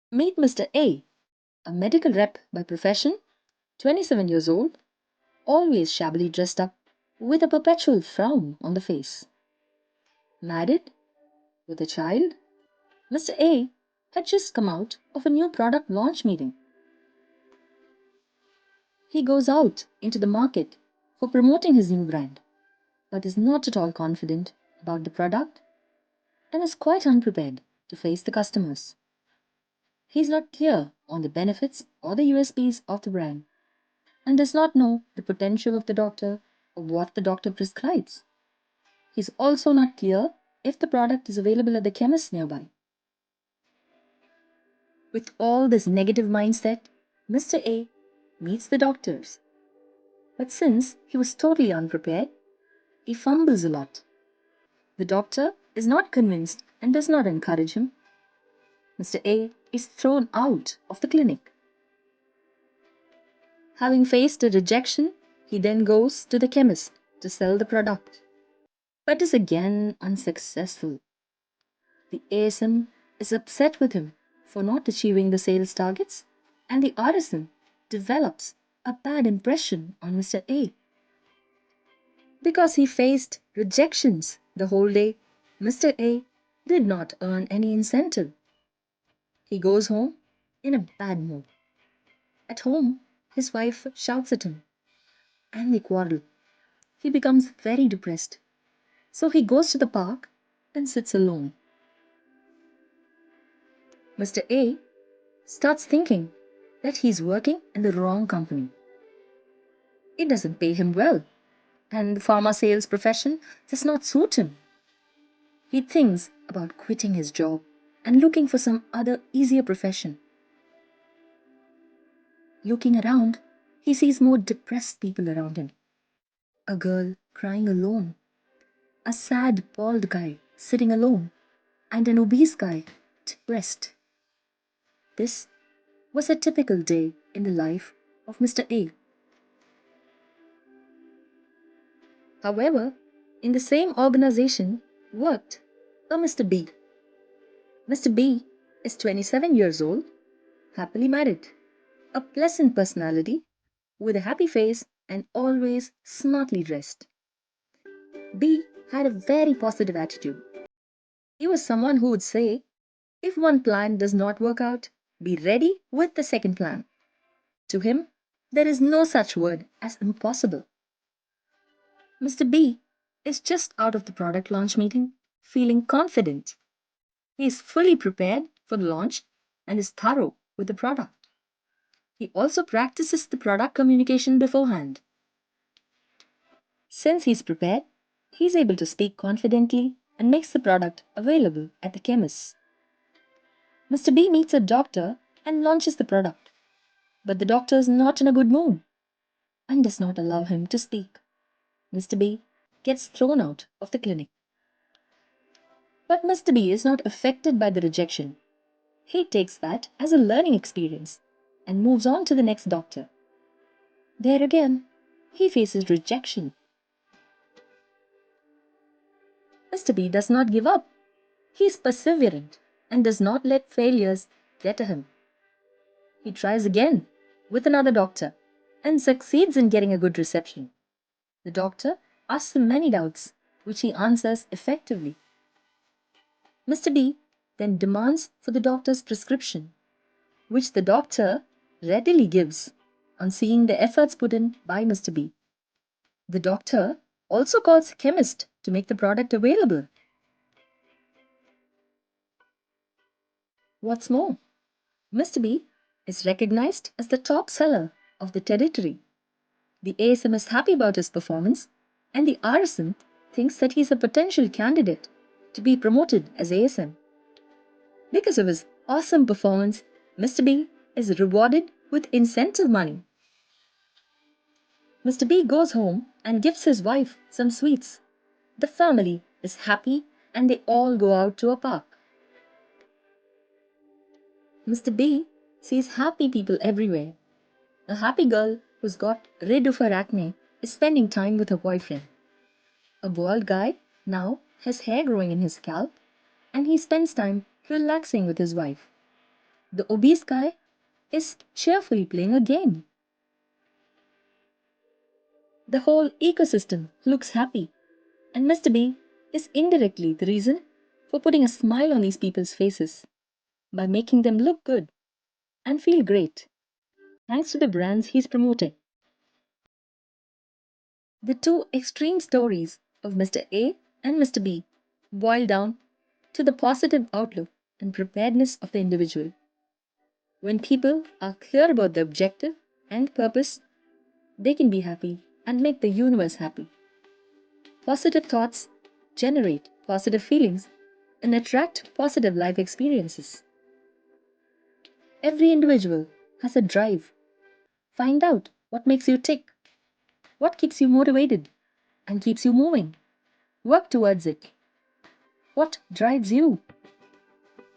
Meet Mr. A medical rep by profession, 27 years old, always shabbily dressed up, with a perpetual frown on the face. Married, with a child, Mr. A had just come out of a new product launch meeting. He goes out into the market for promoting his new brand, but is not at all confident about the product and is quite unprepared to face the customers. He is not clear on the benefits or the USPs of the brand and does not know the potential of the doctor or what the doctor prescribes. He is also not clear if the product is available at the chemist nearby. With all this negative mindset, Mr. A meets the doctors. But since he was totally unprepared, he fumbles a lot. The doctor is not convinced and does not encourage him. Mr. A is thrown out of the clinic. Having faced a rejection, he then goes to the chemist to sell the product, but is again unsuccessful. The ASM is upset with him for not achieving the sales targets, and the RSM develops a bad impression on Mr. A. Because he faced rejections the whole day, Mr. A did not earn any incentive. He goes home in a bad mood. At home, his wife shouts at him and they quarrel. He becomes very depressed. So he goes to the park and sits alone. Mr. A starts thinking that he's working in the wrong company. It doesn't pay him well, and the pharma sales profession does not suit him. He thinks about quitting his job and looking for some other easier profession. Looking around, he sees more depressed people around him. A girl crying alone, a sad, bald guy sitting alone, and an obese guy depressed. This was a typical day in the life of Mr. A. However, in the same organization worked a Mr. B. Mr. B is 27 years old, happily married, a pleasant personality, with a happy face and always smartly dressed. B had a very positive attitude. He was someone who would say, if one plan does not work out, be ready with the second plan. To him, there is no such word as impossible. Mr. B is just out of the product launch meeting, feeling confident. He is fully prepared for the launch and is thorough with the product. He also practices the product communication beforehand. Since he is prepared, he is able to speak confidently and makes the product available at the chemist. Mr. B meets a doctor and launches the product, but the doctor is not in a good mood and does not allow him to speak. Mr. B gets thrown out of the clinic. But Mr. B is not affected by the rejection. He takes that as a learning experience and moves on to the next doctor. There again, he faces rejection. Mr. B does not give up. He is perseverant and does not let failures get to him. He tries again with another doctor and succeeds in getting a good reception. The doctor asks him many doubts, which he answers effectively. Mr. B then demands for the doctor's prescription, which the doctor readily gives on seeing the efforts put in by Mr. B. The doctor also calls a chemist to make the product available. What's more, Mr. B is recognized as the top seller of the territory. The ASM is happy about his performance, and the RSM thinks that he is a potential candidate to be promoted as ASM. Because of his awesome performance, Mr. B is rewarded with incentive money. Mr. B goes home and gives his wife some sweets. The family is happy and they all go out to a park. Mr. B sees happy people everywhere. A happy girl who's got rid of her acne is spending time with her boyfriend. A bald guy now has hair growing in his scalp and he spends time relaxing with his wife. The obese guy is cheerfully playing a game. The whole ecosystem looks happy, and Mr. B is indirectly the reason for putting a smile on these people's faces by making them look good and feel great, thanks to the brands he's promoting. The two extreme stories of Mr. A and Mr. B boil down to the positive outlook and preparedness of the individual. When people are clear about the objective and purpose, they can be happy and make the universe happy. Positive thoughts generate positive feelings and attract positive life experiences. Every individual has a drive. Find out what makes you tick, what keeps you motivated and keeps you moving. Work towards it. What drives you?